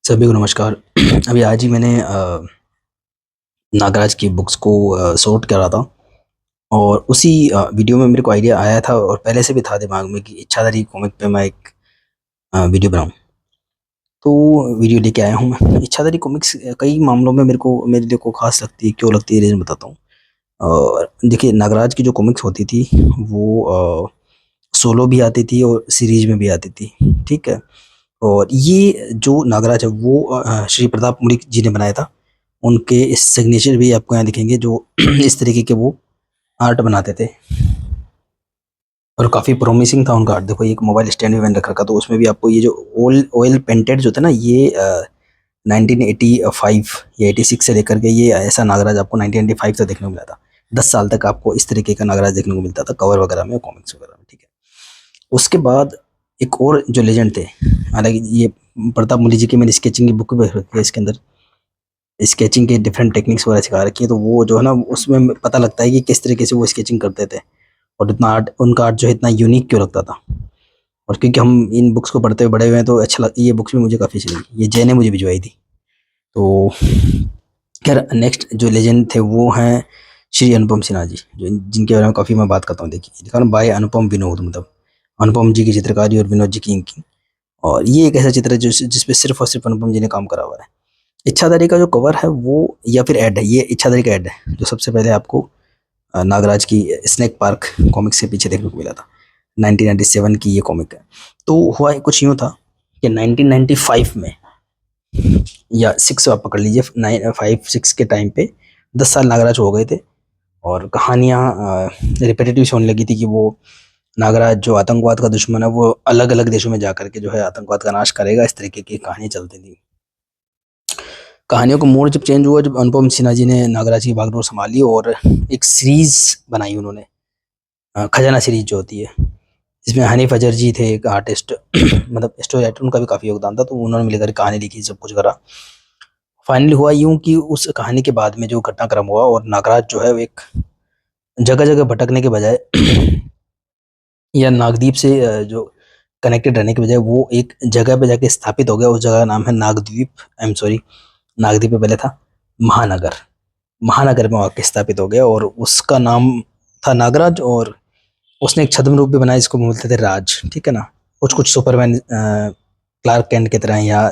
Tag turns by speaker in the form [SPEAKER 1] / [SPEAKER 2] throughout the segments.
[SPEAKER 1] सभी को नमस्कार। अभी आज ही मैंने नागराज की बुक्स को सॉर्ट करा था और उसी वीडियो में मेरे को आइडिया आया था और पहले से भी था दिमाग में कि इच्छाधारी कॉमिक पे मैं एक वीडियो बनाऊं। तो वीडियो लेके आया हूं मैं। इच्छाधारी कॉमिक्स कई मामलों में मेरे लिए को खास लगती है। क्यों लगती है, रीज़न बताता हूँ। और देखिए, नागराज की जो कॉमिक्स होती थी वो सोलो भी आती थी और सीरीज में भी आती थी। ठीक है। और ये जो नागराज है वो श्री प्रताप मुड़ी जी ने बनाया था। उनके सिग्नेचर भी आपको यहाँ दिखेंगे, जो इस तरीके के वो आर्ट बनाते थे और काफ़ी प्रोमिसिंग था उनका आर्ट। देखो, एक मोबाइल स्टैंड भी मैंने रख रखा, तो उसमें भी आपको ये जो ऑयल पेंटेड जो था ना, ये 1985 या 86 से लेकर के ये ऐसा नागराज आपको 1995 तक देखने को मिला था। 10 साल तक आपको इस तरीके का नागराज देखने को मिलता था कवर वगैरह में, कॉमिक्स वगैरह में। ठीक है। उसके बाद एक और जो लेजेंड थे, हालांकि ये प्रताप मुनि जी की मैंने स्केचिंग की बुक भी रखी है, इसके अंदर स्केचिंग के डिफरेंट टेक्निक्स वगैरह सिखा रखी है। तो वो जो है ना, उसमें पता लगता है कि किस तरीके से वो स्केचिंग करते थे और इतना आर्ट, उनका आर्ट जो है इतना यूनिक क्यों लगता था। और क्योंकि हम इन बुक्स को पढ़ते हुए बड़े हुए हैं, तो ये बुक्स भी मुझे काफ़ी अच्छी लगी। ये जय ने मुझे भिजवाई थी। तो खैर, नेक्स्ट जो लेजेंड थे वो हैं श्री अनुपम सिन्हा जी, जो जिनके बारे में काफ़ी मैं बात करता हूँ। देखिए, लिखा ना बाय अनुपम विनोद, मतलब अनुपम जी की चित्रकारी और विनोद जी की इंकिंग। और ये एक ऐसा चित्र है जो जिसपे सिर्फ और सिर्फ अनुपम जी ने काम करा हुआ है। इच्छाधारी का जो कवर है वो, या फिर एड है, ये इच्छाधारी का एड है जो सबसे पहले आपको नागराज की स्नेक पार्क कॉमिक्स से पीछे देखने को मिला था। 1997 की ये कॉमिक है। तो हुआ कुछ यूँ था कि 1995 में, या 6 आप पकड़ लीजिए, 5 6 के टाइम पे 10 साल नागराज हो गए थे। और कहानियाँ रिपीटेटिव से होने लगी थी कि वो नागराज जो आतंकवाद का दुश्मन है, वो अलग अलग देशों में जाकर के जो है आतंकवाद का नाश करेगा। इस तरीके की कहानियाँ चलती थी। कहानियों का मोड़ जब चेंज हुआ, जब अनुपम सिन्हा जी ने नागराज की बागडोर संभाली और एक सीरीज बनाई उन्होंने, खजाना सीरीज जो होती है, जिसमें हनीफ अजहर जी थे एक आर्टिस्ट, मतलब स्टोरी राइटर, उनका भी काफ़ी योगदान था। तो उन्होंने मिलकर कहानी लिखी, सब कुछ करा। फाइनली हुआ यूं कि उस कहानी के बाद में जो घटनाक्रम हुआ, और नागराज जो है वो एक जगह जगह भटकने के बजाय या नागदीप से जो कनेक्टेड रहने के बजाय वो एक जगह पे जाके स्थापित हो गया। उस जगह का नाम है Nagdweep. I am sorry, Nagdweep पे पहले था महानगर। महानगर में आके स्थापित हो गया और उसका नाम था नागराज। और उसने एक छद्म रूप भी बनाया जिसको बोलते थे राज। ठीक है ना। कुछ कुछ सुपरमैन, क्लार्क कैंट की तरह, या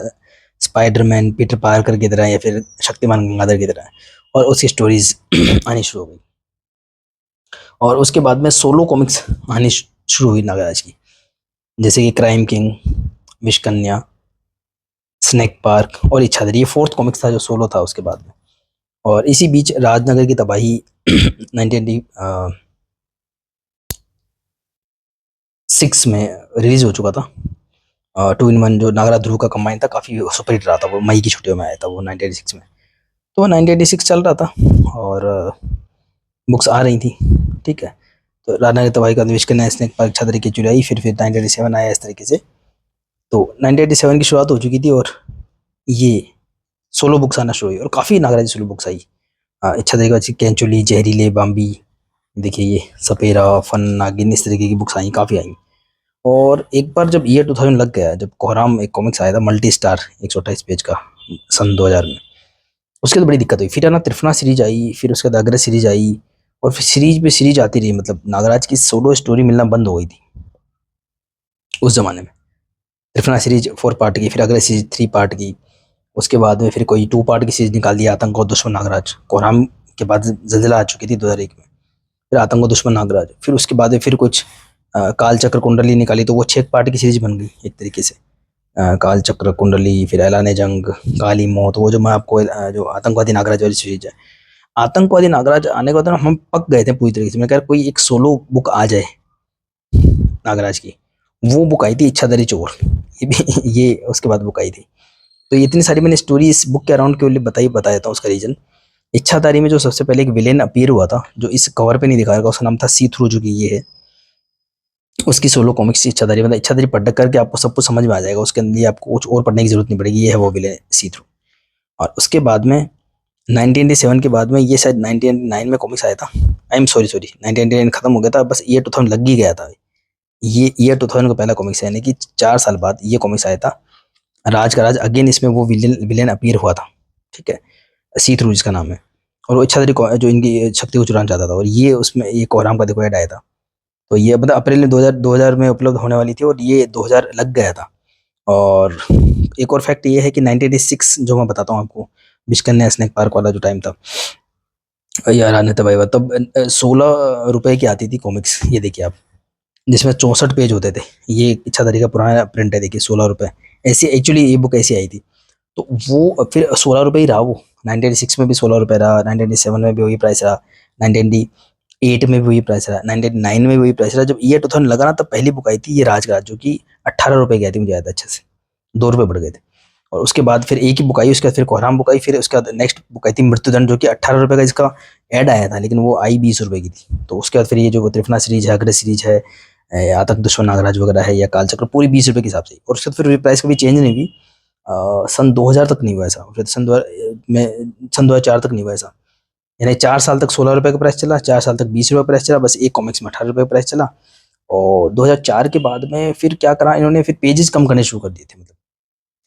[SPEAKER 1] स्पाइडरमैन पीटर पार्कर की तरह, या फिर शक्तिमान गंगाधर की तरह, और उसकी स्टोरीज आनी शुरू हो गई। और उसके बाद में सोलो कॉमिक्स आनी शुरू हुई नागराज की, जैसे कि क्राइम किंग, विषकन्या, स्नेक पार्क और इच्छाधारी। ये फोर्थ कॉमिक्स था जो सोलो था उसके बाद में। और इसी बीच राजनगर की तबाही 1996 में रिलीज हो चुका था। 2 in 1 जो नागराज ध्रुव का कंबाइन था, काफ़ी सुपरहिट रहा था। वो मई की छुट्टियों में आया था वो 1986 में। तो 1986 चल रहा था और बुक्स आ रही थी। ठीक है। तो राजनगर की तबाही का निवेश करना, स्नेक पार्क, इच्छाधारी की चुराई, फिर 1987 आया इस तरीके से। तो 1987 की शुरुआत हो चुकी थी और ये सोलो बुक्स आना शुरू हुई और काफ़ी नागराज सोलो बुक्स आई। इच्छाधारी का कैंचुली, जहरीले, बाम्बी, देखिए ये सपेरा, फन, नागिन, इस तरीके की बुक्स आई, काफ़ी आई। और एक बार जब ईयर 2000 लग गया, जब कोहराम एक कॉमिक्स आया था, मल्टी स्टार, 128 पेज का, सन 2000 में, उसके तो बड़ी दिक्कत हुई। फिर है ना त्रिफना सीरीज आई, फिर उसके बाद अग्रह सीरीज आई, और फिर सीरीज पे सीरीज आती रही। मतलब नागराज की सोलो स्टोरी मिलना बंद हो गई थी उस जमाने में। त्रिफना सीरीज 4 पार्ट की, फिर अग्रह सीरीज 3 पार्ट की, उसके बाद में फिर कोई 2 पार्ट की सीरीज निकाल दिया, आतंक और दुश्मन नागराज। कोहराम के बाद जलजिला आ चुकी थी 2001 में, फिर आतंक और दुश्मन नागराज, फिर उसके बाद में फिर कुछ काल चक्र कुंडली निकाली, तो वो 6 पार्ट की सीरीज बन गई एक तरीके से। काल चक्र कुंडली, फिर ऐलान जंग, काली मौत, वो जो मैं आपको जो आतंकवादी नागराज वाली सीरीज है। आतंकवादी नागराज आने के बाद ना हम पक गए थे पूरी तरीके से। मैं कह रहा कोई एक सोलो बुक आ जाए नागराज की। वो बुक आई थी इच्छाधारी चोर, ये भी ये उसके बाद बुक आई थी। तो ये इतनी सारी मैंने स्टोरी इस बुक के अराउंड के लिए बताया था। उसका रीजन, इच्छाधारी में जो सबसे पहले एक विलेन अपीयर हुआ था, जो इस कवर पे नहीं दिखाया गया, उसका नाम था सी थ्रू, जो कि ये है उसकी सोलो कॉमिक्स इच्छाधारी। मतलब इच्छाधारी पढ़ करके आपको सब कुछ समझ में आ जाएगा, उसके लिए आपको कुछ और पढ़ने की जरूरत नहीं पड़ेगी। ये है वो विलेन सी थ्रू। और उसके बाद में 1987 के बाद में, ये शायद 1999 में कॉमिक्स आया था। आई एम सॉरी 1999 खत्म हो गया था, बस ये 2000 लग ही गया था। ये ईयर 2000 का पहला कॉमिक्स है, यानी कि 4 साल बाद ये कॉमिक्स आया था। राज का राज अगेन, इसमें वो विलेन विलेन अपीयर हुआ था, ठीक है, सी थ्रू जिसका नाम है। और वो इच्छाधारी जो इनकी शक्ति को चुराना चाहता था, और ये उसमें ये कोहराम का देखो ऐड आया था। तो ये मतलब अप्रैल में 2000 में उपलब्ध होने वाली थी, और ये 2000 लग गया था। और एक और फैक्ट ये है कि 1986 जो मैं बताता हूँ आपको, बिश्कन नेशनल पार्क वाला जो टाइम था, यार आने भाई, तब 16 रुपए की आती थी कॉमिक्स, ये देखिए आप, जिसमें 64 पेज होते थे। ये इच्छाधारी का पुराना प्रिंट है, देखिए 16 रुपए। ऐसी एक्चुअली ये बुक ऐसी आई थी। तो वो फिर 16 रुपए ही रहा वो, 1986 में भी 16 रुपए रहा, 1987 में भी वही प्राइस रहा, 1998 में भी वही प्राइस रहा, 1999 में भी वही प्राइस रहा। जब ईयर 2000 लगा ना, तब पहली बुक आई थी ये राजराज, जो कि 18 रुपए की आई थी, मुझे याद है अच्छे से, 2 रुपए बढ़ गए थे। और उसके बाद फिर एक ही बुक आई, उसके बाद फिर कोहराम बुक आई, फिर उसके बाद नेक्स्ट बुक आई थी मृत्युदंड, जो कि 18 रुपए का इसका ऐड आया था, लेकिन वो आई 20 रुपए की थी। तो उसके बाद फिर ये जो त्रिफना सीरीज है, अग्र सीरीज है, आतंक दुश्मन नागराज वगैरह है, या कालचक्र, पूरी 20 रुपए के हिसाब से। और उसके बाद फिर प्राइस कभी चेंज नहीं हुई। सन 2000 तक नहीं हुआ ऐसा, फिर सन 2004 तक नहीं हुआ ऐसा। यानी 4 साल तक 16 रुपए का प्राइस चला, 4 साल तक 20 रुपए प्राइस चला, बस एक कॉमिक्स में 18 रुपए का प्राइस चला। और 2004 के बाद में फिर क्या करा इन्होंने, फिर पेजेस कम करने शुरू कर दिए थे, मतलब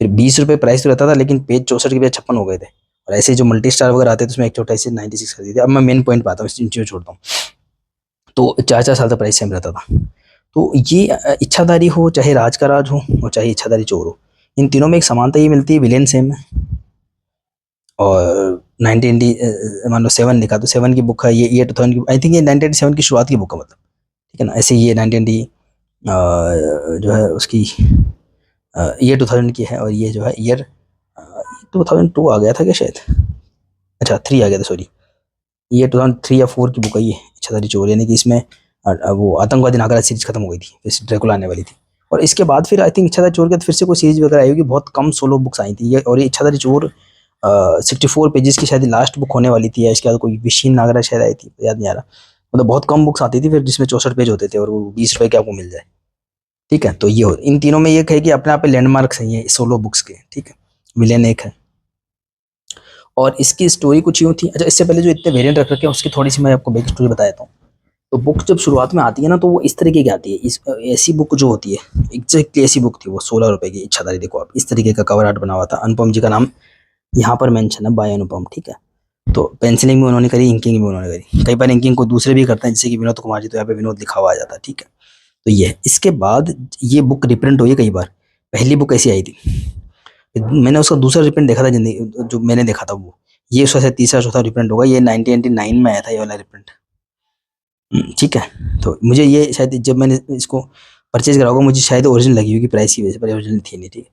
[SPEAKER 1] फिर 20 रुपए प्राइस तो रहता था, लेकिन पेज 64 के पेज 56 हो गए थे। और ऐसे जो मल्टी स्टार वगैरह आते थे, उसमें 128 96 कर दिए थे। अब मैं मेन पॉइंट पे आता हूँ, इस चीज़ छोड़ता हूँ। तो 4 4 साल तक प्राइस सेम रहता था। तो ये इच्छाधारी हो, चाहे राज का राज हो, और चाहे इच्छाधारी चोर हो, इन तीनों में एक समानता ये मिलती है, विलेन सेम है। और 1980 मान लो 7 लिखा, तो 7 की बुक है ये 2000 की, आई थिंक ये 1987 की शुरुआत की बुक है, मतलब ठीक है ना। ऐसे ये 1980 जो है उसकी ईयर 2000 की है, और ये जो है ईयर 2002 आ गया था क्या शायद, अच्छा 3 आ गया था, सॉरी। ये 2003 या 4 की बुक है ये इच्छाधारी चोर, यानी कि इसमें वो आतंकवादी नागराज सीरीज खत्म हो गई थी, फिर ड्रैकुला आने वाली थी। और इसके बाद फिर आई थिंक इच्छाधारी चोर के बाद फिर से कोई सीरीज वगैरह आई होगी, बहुत कम सोलो बुक्स आई थी ये। और ये इच्छाधारी चोर 64 पेजेस की शायद लास्ट बुक होने वाली थी, या इसके बाद कोई विशीन नागराज शायद आई थी, याद नहीं आ रहा। मतलब बहुत कम बुक्स आती थी फिर, जिसमें 64 पेज होते थे, और वो 20 रुपए के आपको मिल जाए, ठीक है। तो ये इन तीनों में ये है कि अपने आप पे लैंडमार्क्स हैं ये सोलो बुक्स के, ठीक है। विलेन एक है, और इसकी स्टोरी कुछ यूँ थी। अच्छा, इससे पहले जो इतने वेरिएंट रख रखे हैं, उसकी थोड़ी सी मैं आपको बैक स्टोरी बता देता हूँ। तो बुक जब शुरुआत में आती है ना, तो वो इस तरीके की आती है, इस ऐसी बुक जो होती है, एग्जैक्टली ऐसी बुक थी वो, 16 रुपए की इच्छाधारी। देखो आप, इस तरीके का कवर आर्ट बना हुआ था, अनुपम जी का नाम यहाँ पर मेंशन है, बाय अनुपम, ठीक है। तो पेंसिलिंग भी उन्होंने करी, इंकिंग भी उन्होंने करी। कई बार इंकिंग को दूसरे भी करते हैं, जैसे कि विनोद कुमार जी, तो यहाँ पे विनोद लिखा हुआ आ जाता है, ठीक है। तो ये इसके बाद ये बुक रिप्रिंट हुई है कई बार। पहली बुक ऐसी आई थी, मैंने उसका दूसरा रिप्रिंट देखा था, जिंदगी जो मैंने देखा था वो, ये उसका शायद तीसरा चौथा रिप्रिंट होगा। ये 1999 में आया था ये वाला रिप्रिंट, ठीक है। तो मुझे ये शायद जब मैंने इसको परचेज करा होगा, मुझे शायद ओरिजिनल लगी होगी प्राइस की वजह से, पर ओरिजिनल थी नहीं, ठीक है।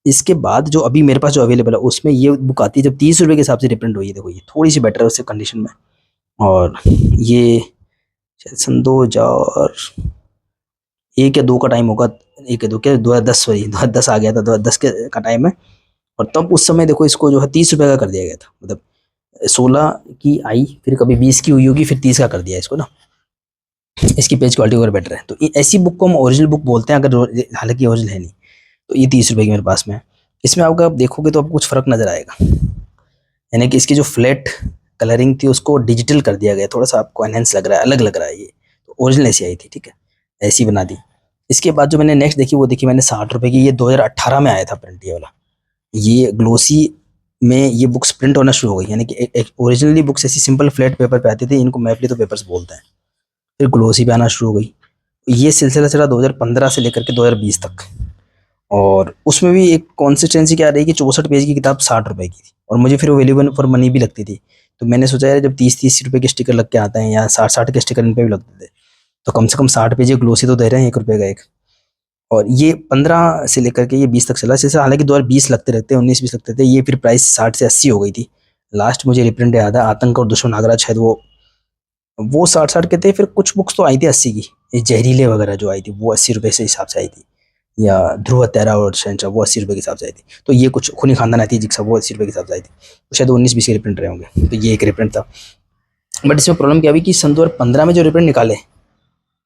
[SPEAKER 1] इसके बाद जो अभी मेरे पास जो अवेलेबल है, उसमें ये बुक आती है जब 30 रुपए के हिसाब से रिप्रिंट हुई है। देखो ये थोड़ी सी बेटर है उससे कंडीशन में। और ये शायद सन 2001 या 2 का टाइम होगा, 1 या 2 क्या, 2010, सॉरी 2010 आ गया था, 2010 के का टाइम है। और तब उस समय देखो इसको जो है 30 रुपए का कर दिया गया था, मतलब 16 की आई, फिर कभी 20 की हुई होगी, फिर 30 का कर दिया इसको ना। इसकी पेज क्वालिटी और बेटर है, तो ऐसी बुक को हम ओरिजिनल बुक बोलते हैं, अगर हालांकि ओरिजिनल है नहीं। तो ये 30 रुपए की मेरे पास में है। इसमें आपका आप देखोगे तो आपको कुछ फर्क नजर आएगा, यानी कि इसकी जो फ्लैट कलरिंग थी उसको डिजिटल कर दिया गया, थोड़ा सा आपको एनहेंस लग रहा है, अलग लग रहा है ये। तो ओरिजिनल ऐसी आई थी, ठीक है, ऐसी बना दी। इसके बाद जो मैंने नेक्स्ट देखी, वो देखी मैंने 60 रुपए की, ये 2018 में आया था प्रिंट ये वाला। ये ग्लोसी में ये बुक्स प्रिंट होना शुरू हो गई, यानी कि ओरिजिनली बुक्स ऐसी सिंपल फ्लैट पेपर पे आती थी, इनको मैपली तो पेपर्स बोलते हैं, फिर ग्लोसी पे आना शुरू हो गई। ये सिलसिला चला 2015 से लेकर के 2020 तक। और उसमें भी एक कंसिस्टेंसी क्या रही कि 64 पेज की किताब 60 रुपए की थी, और मुझे फिर वो वैल्यूएबल फॉर मनी भी लगती थी। तो मैंने सोचा यार, जब 30 30 रुपए के स्टिकर लग के आते हैं, या 60 60 के स्टिकर इन पे भी लगते थे, तो कम से कम 60 पेज ग्लोसी तो दे रहे हैं 1 रुपए का एक। और ये 15 से लेकर के ये 20 तक चला, जैसे हालांकि 2020 लगते रहते हैं, 19 20 लगते थे, ये फिर प्राइस 60 से 80 हो गई थी। लास्ट मुझे रिप्रिंट याद है, आतंक और दुश्मन नागराज, शायद वो 60 60 के थे। फिर कुछ बुक्स तो आई थी 80 की, ये जहरीले वगैरह जो आई थी, वो 80 रुपए से हिसाब से आई थी। या ध्रुव हत्यारा और शहनशाह, वो 80 रुपए के हिसाब से आई थी। तो ये कुछ खूनी खानदान आई थी जिक्सा, वो 80 रुपए के हिसाब से आई थी। तो शायद 19 20 के रिप्रिंट रहे होंगे, तो ये एक रिप्रिंट था। बट इसमें प्रॉब्लम क्या हुई कि सन 2015 में जो रिप्रिंट निकाले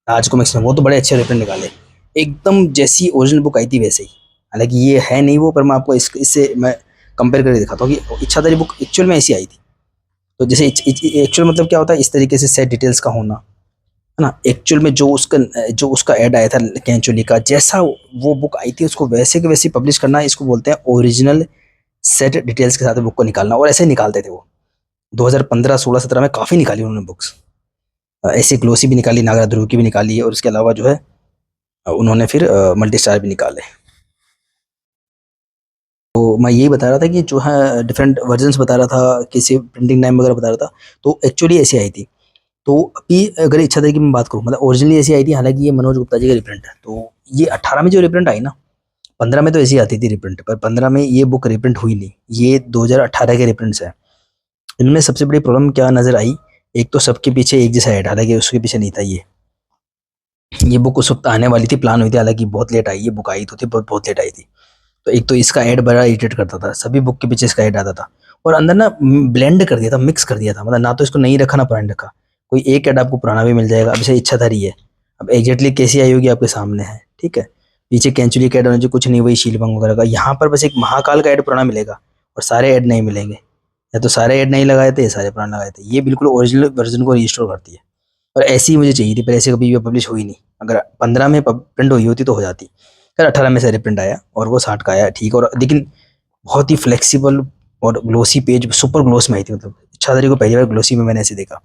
[SPEAKER 1] आज कॉमिक्स में, वो तो बड़े अच्छे रिप्रिंट निकाले, एकदम जैसी ओरिजिनल बुक आई थी वैसे ही। हालांकि ये है नहीं वो, पर मैं आपको इससे मैं कंपेयर करके दिखाता हूँ कि इच्छाधारी बुक एक्चुअल में ऐसी आई थी। तो जैसे एक्चुअल मतलब क्या होता है, इस तरीके से सेट डिटेल्स का होना, है ना। एक्चुअल में जो उसका ऐड आया था कैंचुली का, जैसा वो बुक आई थी उसको वैसे के वैसे पब्लिश करना, इसको बोलते हैं ओरिजिनल सेट डिटेल्स के साथ बुक को निकालना। और ऐसे ही निकालते थे वो 2015 16 17 में काफ़ी निकाली उन्होंने बुक्स। ऐसे ग्लोसी भी निकाली, नागरा ध्रुव की भी निकाली है, और उसके अलावा जो है उन्होंने फिर मल्टी स्टार भी निकाले। तो मैं यही बता रहा था कि जो है डिफरेंट वर्जन्स बता रहा था, किसी प्रिंटिंग टाइम वगैरह बता रहा था, तो एक्चुअली ऐसी आई थी। तो अभी अगर इच्छाधारी की मैं बात करूँ, मतलब ओरिजिनली ऐसी आई थी, हालांकि ये मनोज गुप्ता जी का रिप्रिंट है। तो ये 18 में जो रिप्रिंट आई ना, 15 में तो ऐसी आती थी रिप्रिंट, पर 15 में ये बुक रिप्रिंट हुई नहीं। ये 2018 के रिप्रिंट्स है। इनमें सबसे बड़ी प्रॉब्लम क्या नजर आई, एक तो सबके पीछे एक जैसा ऐड, हालांकि उसके पीछे नहीं था ये बुक उस वक्त आने वाली थी, प्लान हुई थी, हालांकि बहुत लेट आई, ये बुक आई तो थी बहुत बहुत लेट आई थी। तो एक तो इसका ऐड बड़ा इरिटेट करता था, सभी बुक के पीछे इसका ऐड आता था, और अंदर ना ब्लेंड कर दिया था, मिक्स कर दिया था, मतलब ना तो इसको नई रखा ना पुरानी रखा, कोई एक ऐड आपको पुराना भी मिल जाएगा। अब जैसे इच्छाधारी है, अब एग्जैक्टली कैसी आई होगी आपके सामने है, ठीक है। पीछे कैंचुली का ऐड होना चाहिए, कुछ नहीं, वही शीलभंग वगैरह का। यहाँ पर बस एक महाकाल का ऐड पुराना मिलेगा और सारे ऐड नहीं मिलेंगे, या तो सारे ऐड नहीं लगाए थे या सारे पुराने लगाए थे। ये बिल्कुल ओरिजिनल वर्जन को रिस्टोर करती है, और ऐसी ही मुझे चाहिए थी, पर ऐसे कभी भी पब्लिश हुई नहीं। अगर 15 में प्रिंट हुई होती तो हो जाती। फिर 18 में से रिप्रिंट आया और वो 60 का आया, ठीक। और लेकिन बहुत ही फ्लेक्सिबल और ग्लोसी पेज, सुपर ग्लोस में आई थी, मतलब इच्छाधारी को पहली बार ग्लोसी में मैंने ऐसे देखा।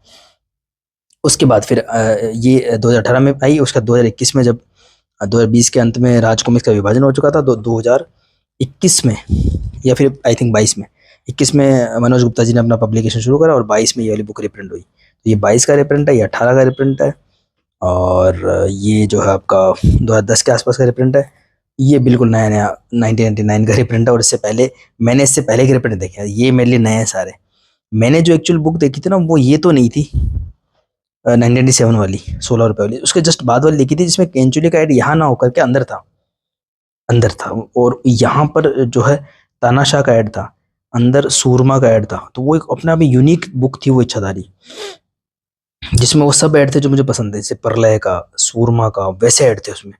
[SPEAKER 1] उसके बाद फिर ये 2018 में आई, उसका 2021 में जब 2020 के अंत में राज कॉमिक्स का विभाजन हो चुका था, तो 2021 में या फिर आई थिंक 22 में, 21 में मनोज गुप्ता जी ने अपना पब्लिकेशन शुरू करा, और 22 में ये वाली बुक रिप्रिंट हुई। तो ये 22 का रिप्रिंट है, ये 18 का रिप्रिंट है, और ये जो है आपका 2010 के आसपास का रिप्रिंट है। ये बिल्कुल नया नया 1999 का रिप्रिंट है, और इससे पहले के रिप्रिंट देखे हैं, ये मेरे लिए नए हैं सारे। मैंने जो एक्चुअल बुक देखी थी ना, वो ये तो नहीं थी 1997 वाली, 16 रुपए वाली, उसके जस्ट बाद वाली देखी थी, जिसमें केंचुली का ऐड यहाँ ना होकर के अंदर था। और यहाँ पर जो है तानाशाह का ऐड था, अंदर सूरमा का ऐड था। तो वो एक अपने आप में यूनिक बुक थी वो इच्छाधारी, जिसमें वो सब ऐड थे जो मुझे पसंद है, जैसे प्रलय का, सूरमा का, वैसे ऐड थे उसमें।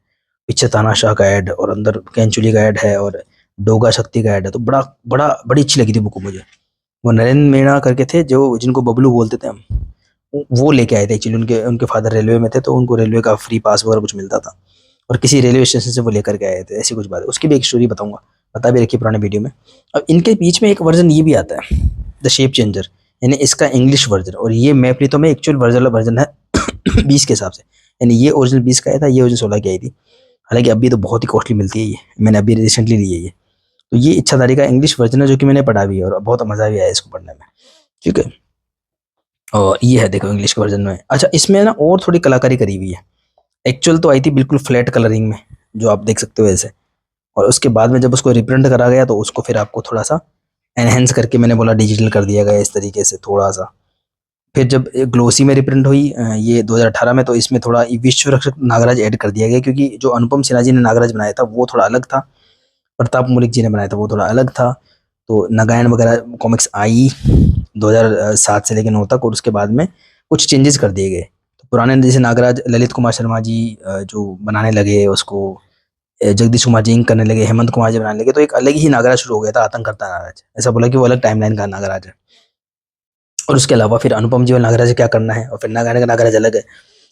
[SPEAKER 1] पीछे तानाशाह का ऐड और अंदर कैंचुली का ऐड है, और डोगा शक्ति का ऐड है। तो बड़ी अच्छी लगी थी बुक मुझे। वो नरेंद्र मीणा करके थे, जो जिनको बबलू बोलते थे हम, वो लेके आए थे एक्चुअली। उनके उनके फादर रेलवे में थे, तो उनको रेलवे का फ्री पास वगैरह कुछ मिलता था, और किसी रेलवे स्टेशन से वो लेकर के आए थे, ऐसी कुछ बात है। उसकी भी एक स्टोरी बताऊंगा, बता भी रखी पुराने वीडियो में। अब इनके बीच में एक वर्जन ये भी आता है, द शेप चेंजर, यानी इसका इंग्लिश वर्जन, और ये मैं प्रीतम में एक्चुअल वर्जन है 20 के हिसाब से। यानी ये ओरिजिनल 20 का आया था, ये ओरिजिनल 16 की आई थी। हालांकि अभी तो बहुत ही कॉस्टली मिलती है ये, मैंने अभी रिसेंटली ली है ये। तो ये इच्छाधारी का इंग्लिश वर्जन है, जो कि मैंने पढ़ा भी है, और बहुत मज़ा भी आया इसको पढ़ने में, ठीक है। और ये है, देखो इंग्लिश वर्जन में। अच्छा, इसमें ना और थोड़ी कलाकारी करी हुई है। एक्चुअल तो आई थी बिल्कुल फ्लैट कलरिंग में, जो आप देख सकते हो ऐसे, और उसके बाद में जब उसको रिप्रिंट करा गया, तो उसको फिर आपको थोड़ा सा एनहेंस करके, मैंने बोला डिजिटल कर दिया गया इस तरीके से थोड़ा सा। फिर जब ग्लोसी में रिप्रिंट हुई ये 2018 में, तो इसमें थोड़ा विश्व रक्षक नागराज ऐड कर दिया गया, क्योंकि जो अनुपम सिन्हा जी ने नागराज बनाया था वो थोड़ा अलग था, प्रताप मलिक जी ने बनाया था वो थोड़ा अलग था। तो नगायन वगैरह कॉमिक्स आई 2007 से लेकर 9 तक, और उसके बाद में कुछ चेंजेस कर दिए गए। तो पुराने जैसे नागराज ललित कुमार शर्मा जी जो बनाने लगे उसको, जगदीश कुमार जी इंक करने लगे, हेमंत कुमार जी बनाने लगे, तो एक अलग ही नागराज शुरू हो गया था, आतंक करता नागराज। ऐसा बोला कि वो अलग टाइमलाइन का नागराज है। और उसके अलावा फिर अनुपम जी वाला नागराज क्या करना है, और फिर नागायण का नागराज अलग है,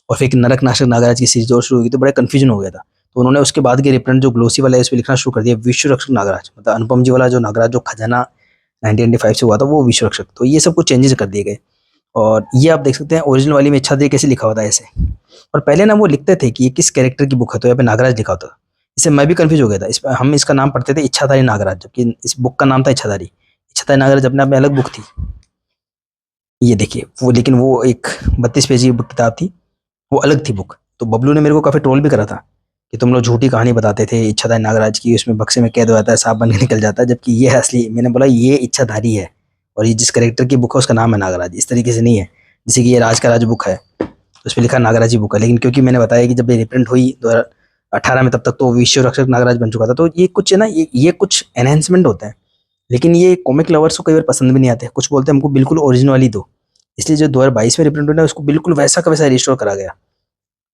[SPEAKER 1] और फिर एक नरक नाशक नागराज की सीरीज और शुरू हुई, तो बड़ा कंफ्यूजन हो गया था। तो उन्होंने उसके बाद के रिप्रिंट जो ग्लोसी वाला है, उस पर लिखना शुरू कर दिया विश्व रक्षक नागराज, मतलब अनुपम जी वाला जो नागराज जो खजाना 1995 से हुआ था, वो विश्व रक्षक। तो ये सब कुछ चेंजेस कर दिए गए। और ये आप देख सकते हैं ओरिजिनल वाली में इच्छाधारी कैसे लिखा हुआ था ऐसे। और पहले ना वो लिखते थे कि ये किस कैरेक्टर की बुक है, तो यहाँ पे नागराज लिखा होता था। इससे मैं भी कंफ्यूज हो गया था, हम इसका नाम पढ़ते थे इच्छाधारी नागराज, जबकि इस बुक का नाम था इच्छाधारी। इच्छाधारी नागराज अपने आप में अलग बुक थी। ये देखिए वो, लेकिन वो एक 32 पेज की किताब थी, वो अलग थी बुक। तो बबलू ने मेरे को काफ़ी ट्रोल भी करा था कि तुम लोग झूठी कहानी बताते थे इच्छाधारी नागराज की, उसमें बक्से में कैद हो जाता है, सांप बन के निकल जाता है, जबकि ये है असली। मैंने बोला ये इच्छाधारी है, और ये जिस करेक्टर की बुक है उसका नाम है नागराज, इस तरीके से नहीं है। जैसे कि ये राज का राज बुक है, तो उस पर लिखा नागराज की बुक है, लेकिन क्योंकि मैंने बताया कि जब ये रिप्रिंट हुई 2018 में, तब तक तो विश्व रक्षक नागराज बन चुका था। तो ये कुछ है ना, ये कुछ एनहेंसमेंट होते हैं, लेकिन ये कॉमिक लवर्स को कई बार पसंद भी नहीं आते। कुछ बोलते हैं हमको बिल्कुल ओरिजिनल वाली दो, इसलिए जो 2022 में रिप्रिंट हुआ है उसको बिल्कुल वैसा का वैसा रिस्टोर करा गया।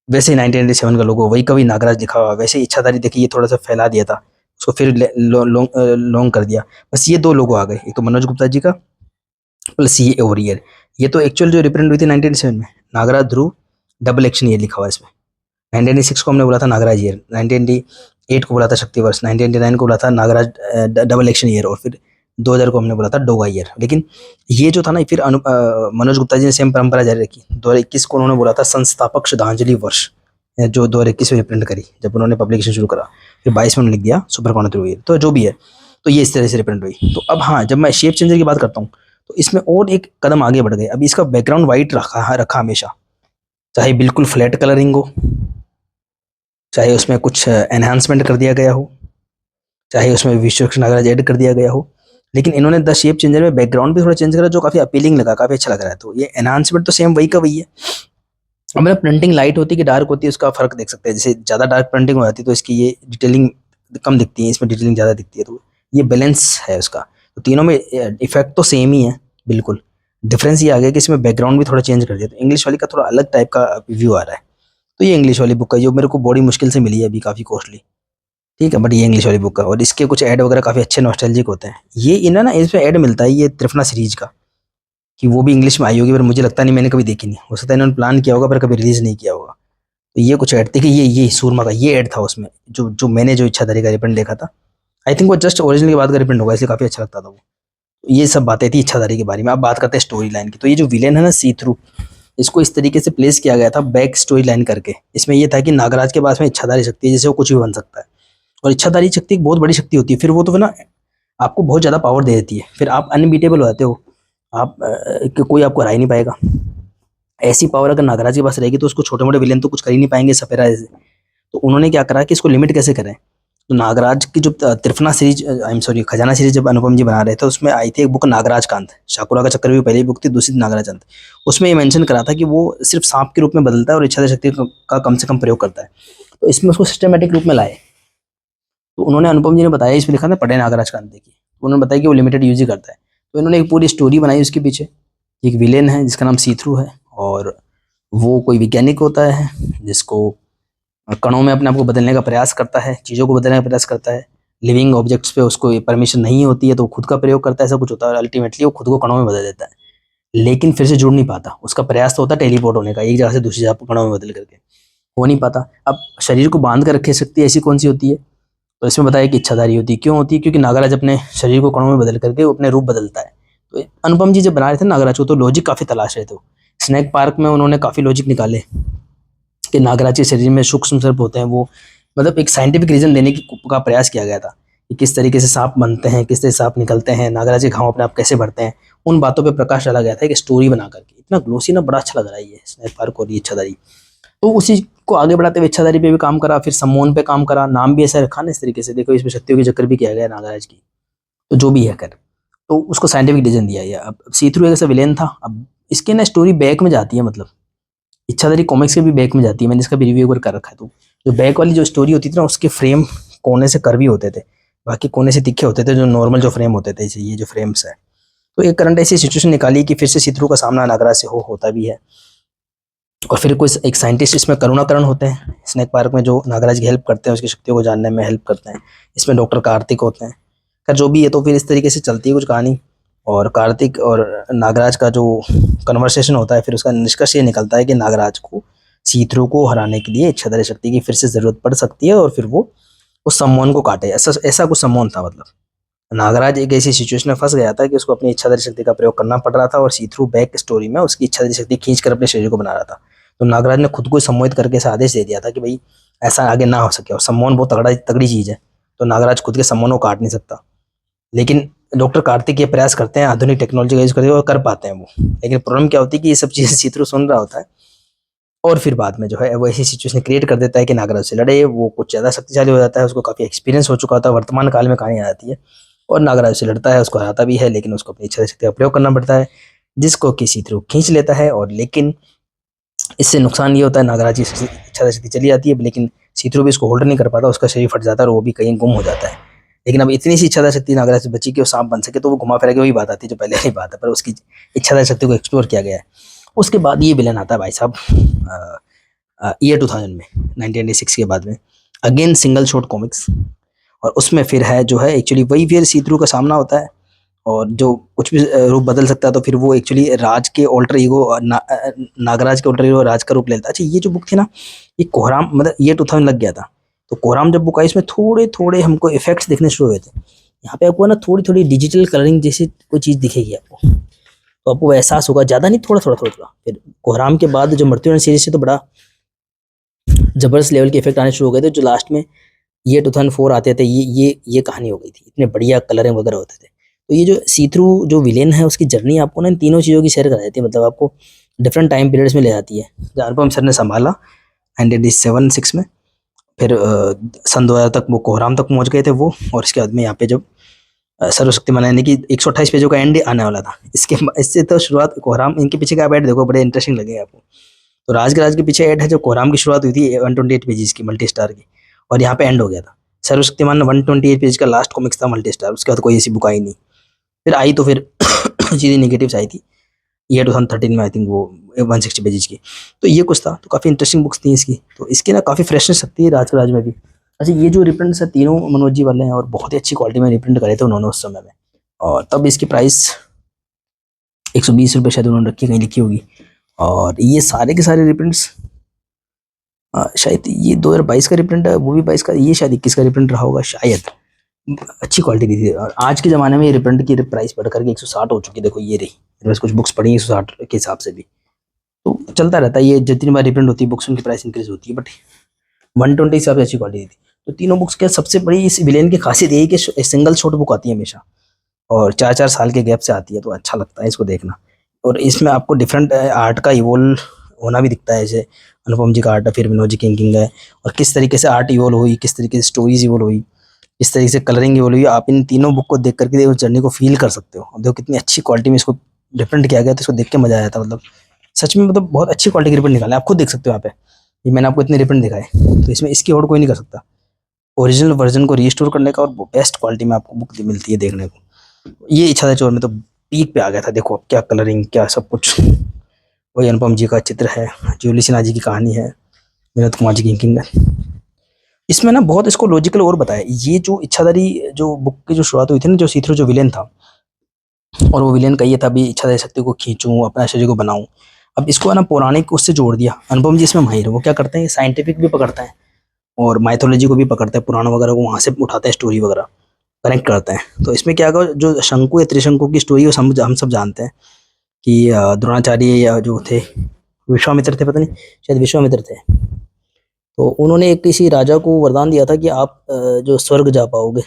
[SPEAKER 1] वैसे ही 1987 का लोगो, वही कवि नागराज लिखा हुआ, वैसे ही इच्छाधारी देखिए, ये थोड़ा सा फैला दिया था उसको, फिर लॉन्ग कर दिया। बस ये दो लोगो आ गए, एक तो मनोज गुप्ता जी का, प्लस ये ओवरियर। ये तो एक्चुअल जो रिप्रिंट हुई थी 1987 में, नागराज ध्रुव डबल एक्शन ईयर लिखा हुआ है इसमें। 1996 को हमने बोला था नागराज ईयर, 1998 को बोला था शक्तिवर्ष, 1999 को बोला था नागराज डबल एक्शन ईयर, और फिर 2000 को हमने बोला था डोगा ईयर। लेकिन ये जो था ना, फिर मनोज गुप्ता जी ने सेम परंपरा जारी रखी। 2021 को उन्होंने बोला था संस्थापक श्रद्धांजलि वर्ष, जो 2021 में रिप्रिंट करी जब उन्होंने पब्लिकेशन शुरू करा। फिर 22 में उन्होंने लिख दिया सुपर कॉन्टिन्यू ईयर। तो जो भी है, तो ये इस तरह से रिप्रिंट हुई। तो अब हाँ, जब मैं शेप चेंजर की बात करता हूँ तो इसमें और एक कदम आगे बढ़ गए। अभी इसका बैकग्राउंड वाइट रखा हमेशा, चाहे बिल्कुल फ्लैट कलरिंग हो, चाहे उसमें कुछ एनहांसमेंट कर दिया गया हो, चाहे उसमें विश्वक्ष नागराज ऐड कर दिया गया हो, लेकिन इन्होंने द शेप चेंजर में बैकग्राउंड भी थोड़ा चेंज करा, जो काफी अपीलिंग लगा, काफी अच्छा लग रहा है। तो ये एनहांसमेंट तो सेम वही का वही है। अब मतलब प्रिंटिंग लाइट होती है कि डार्क होती है, उसका फर्क देख सकते हैं। जैसे ज्यादा डार्क प्रिंटिंग हो जाती है तो इसकी ये डिटेलिंग कम दिखती है, इसमें डिटेलिंग ज्यादा दिखती है। तो ये बैलेंस है उसका। तो तीनों में इफेक्ट तो सेम ही है बिल्कुल। डिफरेंस ये आ गया कि इसमें बैकग्राउंड भी थोड़ा चेंज कर दिया, तो इंग्लिश वाली का थोड़ा अलग टाइप का व्यू आ रहा है। तो ये इंग्लिश वाली बुक है, जो मेरे को बड़ी मुश्किल से मिली है अभी, काफी कॉस्टली, ठीक है, बट ये इंग्लिश वाली बुक है। और इसके कुछ ऐड वगैरह काफी अच्छे नॉस्टैल्जिक होते हैं। ये इन्हें ना इसमें ऐड मिलता है, ये त्रिफना सीरीज का, कि वो भी इंग्लिश में आई होगी, पर मुझे लगता नहीं, मैंने कभी देखी नहीं। हो सकता है इन्होंने प्लान किया होगा पर कभी रिलीज नहीं किया होगा। तो ये कुछ ऐड थे कि ये सूरमा का ये ऐड था उसमें, जो जो मैंने जो इच्छाधारी का रिप्रिंट देखा था। आई थिंक वो जस्ट ओरिजिनल के बाद का रिप्रिंट होगा, इसलिए काफी अच्छा लगता था वो। तो ये सब बातें थी इच्छाधारी के बारे में। अब बात करते हैं स्टोरी लाइन की। तो ये जो विलेन है ना, सी थ्रू, इसको इस तरीके से प्लेस किया गया था बैक स्टोरी लाइन करके। इसमें ये था कि नागराज के पास में इच्छाधारी शक्ति है, जिससे वो कुछ भी बन सकता है। और इच्छाधारी शक्ति एक बहुत बड़ी शक्ति होती है। फिर वो तो ना आपको बहुत ज़्यादा पावर दे देती है, फिर आप अनबीटेबल हो जाते हो। आप कोई आपको हरा ही नहीं पाएगा। ऐसी पावर अगर नागराज के पास रहेगी तो उसको छोटे मोटे विलेन तो कुछ कर ही नहीं पाएंगे सपेरा ऐसे। तो उन्होंने क्या करा कि इसको लिमिट कैसे करें। तो नागराज की जो त्रिफना सीरीज, आई एम सॉरी, खजाना सीरीज जब अनुपम जी बना रहे थे, उसमें आई थी एक बुक नागराज कांत। शाकुरा का चक्कर भी पहली बुक थी, दूसरी नागराज कांत। उसमें ये मेंशन करा था कि वो सिर्फ सांप के रूप में बदलता है और इच्छा शक्ति का कम से कम प्रयोग करता है। तो इसमें उसको सिस्टमेटिक रूप में लाए। तो उन्होंने, अनुपम जी ने बताया, इसमें लिखा था पढ़े नागराज कांत देखिए, तो उन्होंने बताया कि वो लिमिटेड यूज ही करता है। तो इन्होंने एक पूरी स्टोरी बनाई उसके पीछे। एक विलेन है जिसका नाम सी थ्रू है, और वो कोई वैज्ञानिक होता है जिसको कणों में अपने आप को बदलने का प्रयास करता है, चीज़ों को बदलने का प्रयास करता है। लिविंग ऑब्जेक्ट्स पे उसको परमिशन नहीं होती है, तो वो खुद का प्रयोग करता है, ऐसा कुछ होता है। और अल्टीमेटली वो खुद को कणों में बदल देता है, लेकिन फिर से जुड़ नहीं पाता। उसका प्रयास तो होता है टेलीपोर्ट होने का, एक जगह से दूसरी जगह कणों में बदल करके, हो नहीं पाता। अब शरीर को बांध कर रखे शक्ति ऐसी कौन सी होती है, तो इसमें बताया कि इच्छाधारी होती है। क्यों होती है? क्योंकि नागराज अपने शरीर को कणों में बदल करके अपने रूप बदलता है। तो अनुपम जी जब बना रहे थे नागराज को, तो लॉजिक काफ़ी तलाश रहे थे। स्नैक पार्क में उन्होंने काफ़ी लॉजिक निकाले कि नागराज के शरीर में सूक्ष्म सर्प होते हैं। वो मतलब एक साइंटिफिक रीजन देने का प्रयास किया गया था कि किस तरीके से सांप बनते हैं, किस तरह से सांप निकलते हैं, नागराज के घाव अपने आप कैसे बढ़ते हैं। उन बातों पे प्रकाश डाला गया था एक स्टोरी बना करके। इतना ग्लोसी ना, बड़ा अच्छा लग रहा है ये स्नैक पार्क और ये इच्छाधारी। तो उसी को आगे बढ़ाते हुए इच्छाधारी पे भी काम करा, फिर सम्मोहन पे काम करा। नाम भी ऐसा रखा ना इस तरीके से, देखो इसमें शक्तियों की जिक्र भी किया गया नागराज की। तो जो भी है कर, तो उसको साइंटिफिक रीजन दिया गया। अब सी थ्रू एक ऐसा विलेन था। अब इसके ना स्टोरी बैक में जाती है, मतलब इच्छाधारी कॉमिक्स के भी बैक में जाती है। मैंने इसका भी रिव्यू एक बार कर रखा है। तो जो बैक वाली जो स्टोरी होती थी ना, उसके फ्रेम कोने से कर्वी होते थे, बाकी कोने से तिखे होते थे, जो नॉर्मल जो फ्रेम होते थे, जैसे ये जो फ्रेम्स है। तो एक करंट ऐसी सिचुएशन निकाली कि फिर से सी थ्रू का सामना नागराज से होता भी है। और फिर कोई एक साइंटिस्ट इसमें करुणाकरण होते हैं स्नैक पार्क में, जो नागराज की हेल्प करते हैं, उसकी शक्तियों को जानने में हेल्प करते हैं। इसमें डॉक्टर कार्तिक होते हैं। खैर जो भी है, तो फिर इस तरीके से चलती है कुछ कहानी। और कार्तिक और नागराज का जो कन्वर्सेशन होता है, फिर उसका निष्कर्ष ये निकलता है कि नागराज को सी थ्रू को हराने के लिए इच्छाधारी शक्ति की फिर से जरूरत पड़ सकती है, और फिर वो उस सम्मोहन को काटे। ऐसा ऐसा कुछ सम्मोहन था। मतलब नागराज एक ऐसी सिचुएशन में फंस गया था कि उसको अपनी इच्छाधारी शक्ति का प्रयोग करना पड़ रहा था, और सी थ्रू बैक स्टोरी में उसकी इच्छाधारी शक्ति खींच कर अपने शरीर को बना रहा था। तो नागराज ने खुद को सम्मोहित करके ऐसा आदेश दे दिया था कि भाई ऐसा आगे ना हो सके। और सम्मोहन बहुत तगड़ी चीज़ है, तो नागराज खुद के सम्मोहन को काट नहीं सकता। लेकिन डॉक्टर कार्तिक ये प्रयास करते हैं, आधुनिक टेक्नोलॉजी का यूज करते हैं और कर पाते हैं वो। लेकिन प्रॉब्लम क्या होती है कि ये सब चीज़ें सी थ्रू सुन रहा होता है, और फिर बाद में जो है वो ऐसी सिचुएशन क्रिएट कर देता है कि नागराज से लड़े। वो कुछ ज़्यादा शक्तिशाली हो जाता है, उसको काफ़ी एक्सपीरियंस हो चुका होता है, वर्तमान काल में कहानी आ जाती है। और नागराज से लड़ता है, उसको हराता भी है, लेकिन उसको अपनी इच्छा शक्ति का प्रयोग करना पड़ता है, जिसको कि सी थ्रू खींच लेता है। और लेकिन इससे नुकसान ये होता है, नागराज की इच्छा शक्ति चली जाती है, लेकिन सी थ्रू भी इसको होल्ड नहीं कर पाता, उसका शरीर फट जाता है और वो भी कहीं गुम हो जाता है। लेकिन अब इतनी सी इच्छा शक्ति नागराज से बची कि वो सांप बन सके, तो वो घुमा फिरा के वही बात आती है जो पहले ही बात है, पर उसकी इच्छा शक्ति को एक्सप्लोर किया गया है। उसके बाद ये विलन आता है भाई साहब ईयर 2000 में, 1996 के बाद में, अगेन सिंगल शॉट कॉमिक्स। और उसमें फिर है जो है एक्चुअली वही फिर सी थ्रू का सामना होता है, और जो कुछ भी रूप बदल सकता है, तो फिर वो एक्चुअली राज के ऑल्टर ईगो नागराज के ऑल्टर ईगो राज का रूप लेता है। अच्छा, ये जो बुक थी ना, ये कोहराम मतलब ये 2000 लग गया था, तो कोहराम जब बुक आई इसमें थोड़े थोड़े हमको इफेक्ट्स दिखने शुरू हुए थे। यहाँ पे आपको ना थोड़ी थोड़ी डिजिटल कलरिंग जैसी कोई चीज़ दिखेगी आपको, तो आपको एहसास होगा, ज़्यादा नहीं, थोड़ा थोड़ा थोड़ा थोड़ा। फिर कोहराम के बाद जो मृत्युंजय सीरीज से तो बड़ा जबरदस्त लेवल के इफेक्ट आने शुरू हो गए थे, जो लास्ट में ये 2004 आते थे, ये कहानी हो गई थी, इतने बढ़िया कलरिंग वगैरह होते थे। तो ये जो सी थ्रू जो विलेन है उसकी जर्नी आपको ना इन तीनों चीज़ों की शेयर करा देती है, मतलब आपको डिफरेंट टाइम पीरियड्स में ले जाती है। जो अनुपम सर ने संभाला 1987-6 में, फिर सन 2000 तक वो कोहराम तक पहुंच गए थे वो, और इसके बाद में यहाँ पे जब सर्वशक्तिमान यानी कि 128 पेजों का एंड आने वाला था, इससे तो शुरुआत कोहराम, इनके पीछे का आप ऐड देखो, बड़े इंटरेस्टिंग लगे आपको। तो राज के राज के पीछे ऐड है, जो कोहराम की शुरुआत हुई थी 128 पेजेस की मल्टी स्टार की, और यहाँ पे एंड हो गया था। सर्वशक्तिमान 128 पेज का लास्ट कॉमिक्स था मल्टी स्टार, उसके बाद कोई ऐसी बुक आई नहीं। फिर आई तो फिर चीज़ें निगेटिव्स आई थी, ये 2013 में आई थिंक वो 160 पेजेस की। तो ये कुछ था, तो काफ़ी इंटरेस्टिंग बुक्स थी इसकी, तो इसकी ना काफ़ी फ्रेशनेस लगती है राज के राज में भी। अच्छा, ये जो रिप्रिंट्स है तीनों मनोज जी वाले हैं, और बहुत ही अच्छी क्वालिटी में रिप्रिंट करे थे उन्होंने उस समय में, और तब इसकी प्राइस 120 रुपये शायद उन्होंने रखी, कहीं लिखी होगी। और ये सारे के सारे रिप्रिंट्स शायद ये 2022 का रिप्रिंट है, वो भी 22 का, ये शायद 21 का रिप्रिंट रहा होगा शायद। अच्छी क्वालिटी की थी, और आज के ज़माने में ये रिप्रिंट की प्राइस बढ़ करके 160 हो चुकी है। देखो ये रही, मेरे पास कुछ बुक्स पड़ी हैं 160 के हिसाब से भी, तो चलता रहता है ये, जितनी बार रिप्रिंट होती है बुक्स उनकी प्राइस इंक्रीज होती है, बट 120 हिसाब से अच्छी क्वालिटी थी। तो तीनों बुक्स के सबसे बड़ी इस विलेन की खासियत यही कि सिंगल शॉर्ट बुक आती है हमेशा, और 4-4 साल के गैप से आती है, तो अच्छा लगता है इसको देखना। और इसमें आपको डिफरेंट आर्ट का इवोल्व होना भी दिखता है, जैसे अनुपम जी का आर्ट है, फिर विनोद जी की इंकिंग है, और किस तरीके से आर्ट इवोल्व हुई, किस तरीके से स्टोरीज इवोल्व हुई, इस तरीके से कलरिंग इवोल्व हुई। आप इन तीनों बुक को देख करके उस जर्नी को फील कर सकते हो। अब देखो कितनी अच्छी क्वालिटी में इसको डिफरेंट किया गया, तो इसको देख के मजा आया था, मतलब सच में, मतलब बहुत अच्छी क्वालिटी के रिप्रिंट निकाले, आप खुद देख सकते हो यहाँ पे। ये मैंने आपको इतने रिप्रिंट दिखाए, तो इसमें इसकी और कोई नहीं कर सकता। ओरिजिनल वर्जन को रीस्टोर करने का, और बेस्ट क्वालिटी में आपको बुक मिलती है देखने को। ये इच्छा चोर में तो पीक पे आ गया था, देखो अब क्या कलरिंग, क्या सब कुछ। वही अनुपम जी का चित्र है, जूली सिन्हा जी की कहानी है, विनोद कुमार जी की इंकिंग है। इसमें ना बहुत इसको लॉजिकल और बताया। ये जो इच्छाधारी जो बुक की जो शुरुआत हुई थी ना, जो सी थ्रू जो विलेन था, और वो विलेन का ये था भी इच्छाधारी शक्ति को खींचूं, अपना शरीर को बनाऊं। अब इसको है ना पौराणिक उससे जोड़ दिया। अनुपम जी इसमें माहिर है, वो क्या करते हैं, साइंटिफिक भी पकड़ते हैं और माइथोलॉजी को भी पकड़ते हैं, पुराण वगैरह को वहाँ से उठाते हैं, स्टोरी वगैरह कनेक्ट करते हैं। तो इसमें क्या होगा, जो शंकु या त्रिशंकु की स्टोरी है हम सब जानते हैं कि द्रोणाचार्य या जो थे, विश्वामित्र थे, पता नहीं शायद विश्वामित्र थे, तो उन्होंने एक किसी राजा को वरदान दिया था कि आप जो स्वर्ग जा पाओगे।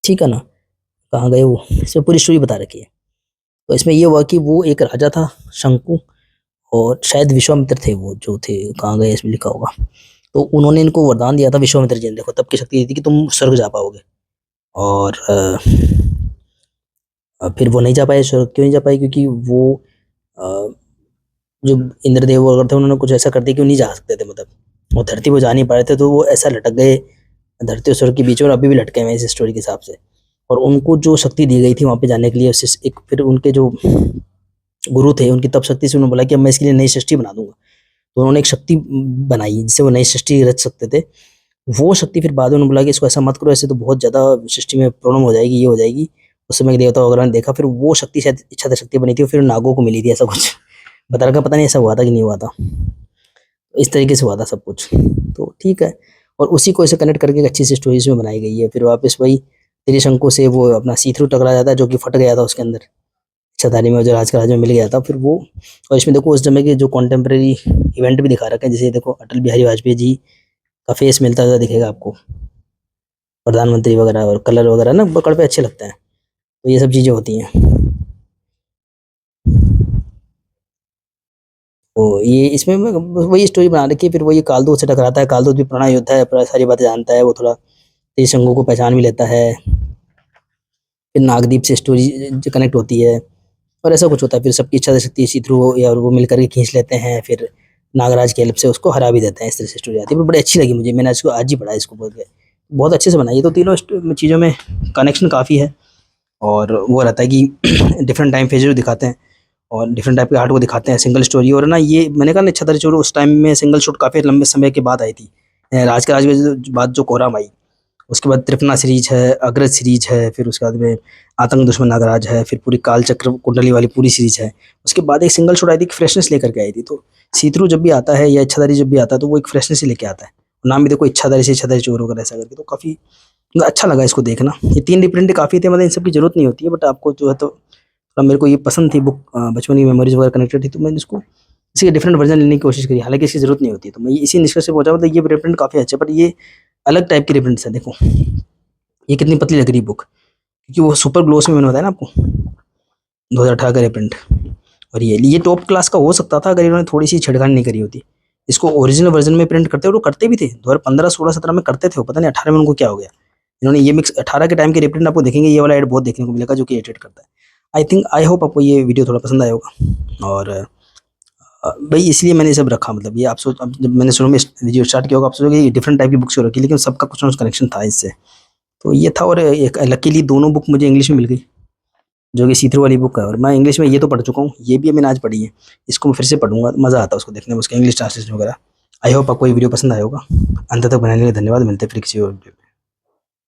[SPEAKER 1] ठीक है ना, कहाँ गए वो, इसमें पूरी स्टोरी बता रखी है। तो इसमें ये हुआ कि वो एक राजा था शंकु, और शायद विश्वामित्र थे वो जो थे, कहाँ गए इसमें लिखा होगा। तो उन्होंने इनको वरदान दिया था विश्वामित्र जी ने, देखो तब की शक्ति दी थी कि तुम स्वर्ग जा पाओगे। और फिर वो नहीं जा पाए स्वर्ग, क्यों नहीं जा पाए, क्योंकि वो अ, जो इंद्रदेव वगैरह थे उन्होंने कुछ ऐसा कर दिया कि वो नहीं जा सकते थे, मतलब वो धरती पर जा नहीं पा रहे थे, तो वो ऐसा लटक गए धरती और स्वर्ग के बीच में, और अभी भी लटके हुए हैं इस स्टोरी के हिसाब से। और उनको जो शक्ति दी गई थी वहाँ पे जाने के लिए, उससे एक फिर उनके जो गुरु थे उनकी तब शक्ति से उन्होंने बोला कि अब मैं इसके लिए नई सृष्टि बना दूंगा। तो उन्होंने एक शक्ति बनाई जिससे वो नई सृष्टि रच सकते थे। वो शक्ति फिर बाद में उन्होंने बोला कि इसको ऐसा मत करो, ऐसे तो बहुत ज़्यादा सृष्टि में प्रॉब्लम हो जाएगी, ये हो जाएगी। उस समय के देवता वगैरह ने देखा, फिर वो शक्ति शायद इच्छा शक्ति बनी थी, और फिर नागों को मिली थी, ऐसा कुछ बता रखा, पता नहीं ऐसा हुआ था कि नहीं हुआ था। इस तरीके से हुआ था सब कुछ, तो ठीक है। और उसी को ऐसे कनेक्ट करके एक अच्छी सी स्टोरी इसमें बनाई गई है। फिर वापस वही त्रिशंकु से वो अपना सी थ्रू टकरा जाता है, जो कि फट गया था उसके अंदर, इच्छाधारी में, जो राज का राज में मिल गया था फिर वो। और इसमें देखो उस समय के जो कॉन्टेम्प्रेरी इवेंट भी दिखा रखे हैं, जैसे देखो अटल बिहारी वाजपेयी जी का फेस मिलता हुआ दिखेगा आपको, प्रधानमंत्री वगैरह, और कलर वगैरह ना पकड़ पे अच्छे लगते हैं। तो ये सब चीज़ें होती हैं। तो ये इसमें वही स्टोरी बना रखी है। फिर वही कालदूत से टकराता है, कालदूत भी पुराना योद्धा है, सारी बातें जानता है, वो थोड़ा त्रिशंकु को पहचान भी लेता है। फिर नागदीप से स्टोरी कनेक्ट होती है, और ऐसा कुछ होता है। फिर सबकी इच्छा शक्ति इसी थ्रू या वो मिलकर के खींच लेते हैं, फिर नागराज की हेल्प से उसको हरा भी देते हैं। इस तरह से स्टोरी आती है, पर बड़ी अच्छी लगी मुझे, मैंने इसको आज ही पढ़ा, इसको बोल के बहुत अच्छे से बनाई है। तो तीनों चीज़ों में कनेक्शन काफ़ी है, और वो रहता है कि डिफरेंट टाइम फेजेस दिखाते हैं, और डिफरेंट टाइप के आर्ट को दिखाते हैं, सिंगल स्टोरी। और ना ये मैंने कहा ना, इच्छाधारी चोर उस टाइम में सिंगल शॉट काफ़ी लंबे समय के बाद आई थी, राज के बाद जो कोहराम आई, उसके बाद त्रिपना सीरीज है, अग्रज सीरीज है, फिर उसके बाद में आतंक दुश्मन नागराज है, फिर पूरी काल चक्र कुंडली वाली पूरी सीरीज है। उसके बाद एक सिंगल शॉट आई थी, फ्रेशनेस लेकर के आई थी। तो सी थ्रू जब भी आता है या इच्छाधारी जब भी आता है तो वो एक फ्रेशनेस ही लेके आता है। नाम भी देखो इच्छाधारी से इच्छाधारी चोर वगैरह ऐसा करके, तो काफ़ी मतलब अच्छा लगा इसको देखना। ये 3 रिप्रिंट काफ़ी थे, मतलब इन सब की ज़रूरत नहीं होती है, बट आपको जो है तो थोड़ा मेरे को ये पसंद थी बुक, बचपन की मेमोरीज़ वगैरह कनेक्टेड थी, तो मैंने इसको इसी का डिफरेंट वर्जन लेने की कोशिश करी। हालाँकि इसकी ज़रूरत नहीं होती है, तो मैं इसी निष्कर्ष पे पहुँचा, मतलब ये रिप्रिंट काफ़ी अच्छे, बट ये अलग टाइप की रिप्रिंट्स है। देखो ये कितनी पतली लग रही है बुक, क्योंकि वो सुपर ग्लोस में मैंने बताया ना आपको 2018 का रिप्रिंट। और ये टॉप क्लास का हो सकता था अगर इन्होंने थोड़ी सी छेड़खानी नहीं करी होती। इसको ओरिजिनल वर्जन में प्रिंट करते, और वो करते भी थे 2015, 16, 17 में करते थे, वो पता नहीं 18 में उनको क्या हो गया। इन्होंने ये मिक्स 18 के टाइम के रिप्रिंट आपको देखेंगे, ये वाला एड बहुत देखने को मिलेगा जो कि एडिट करता है। आई होप आपको ये वीडियो थोड़ा पसंद आया होगा। और भाई इसलिए मैंने ये सब रखा, मतलब ये आप सोच, अब जब मैंने शुरू में वीडियो स्टार्ट किया होगा आप सोचोगे ये डिफरेंट टाइप की बुक्स हो रखी, लेकिन सबका कुछ ना कुछ कनेक्शन था इससे। तो ये था, और एक लकीली दोनों बुक मुझे इंग्लिश में मिल गई, जो कि सी थ्रू वाली बुक है, और मैं इंग्लिश में ये तो पढ़ चुका हूँ, ये भी मैंने आज पढ़ी है। इसको मैं फिर से पढ़ूंगा, मज़ा आता है उसको देखने में, उसका इंग्लिश ट्रांसलेशन वगैरह। आई होप आपको ये वीडियो पसंद आया होगा। अंत तक बनाने के लिए धन्यवाद। मिलते हैं फिर किसी और वीडियो में।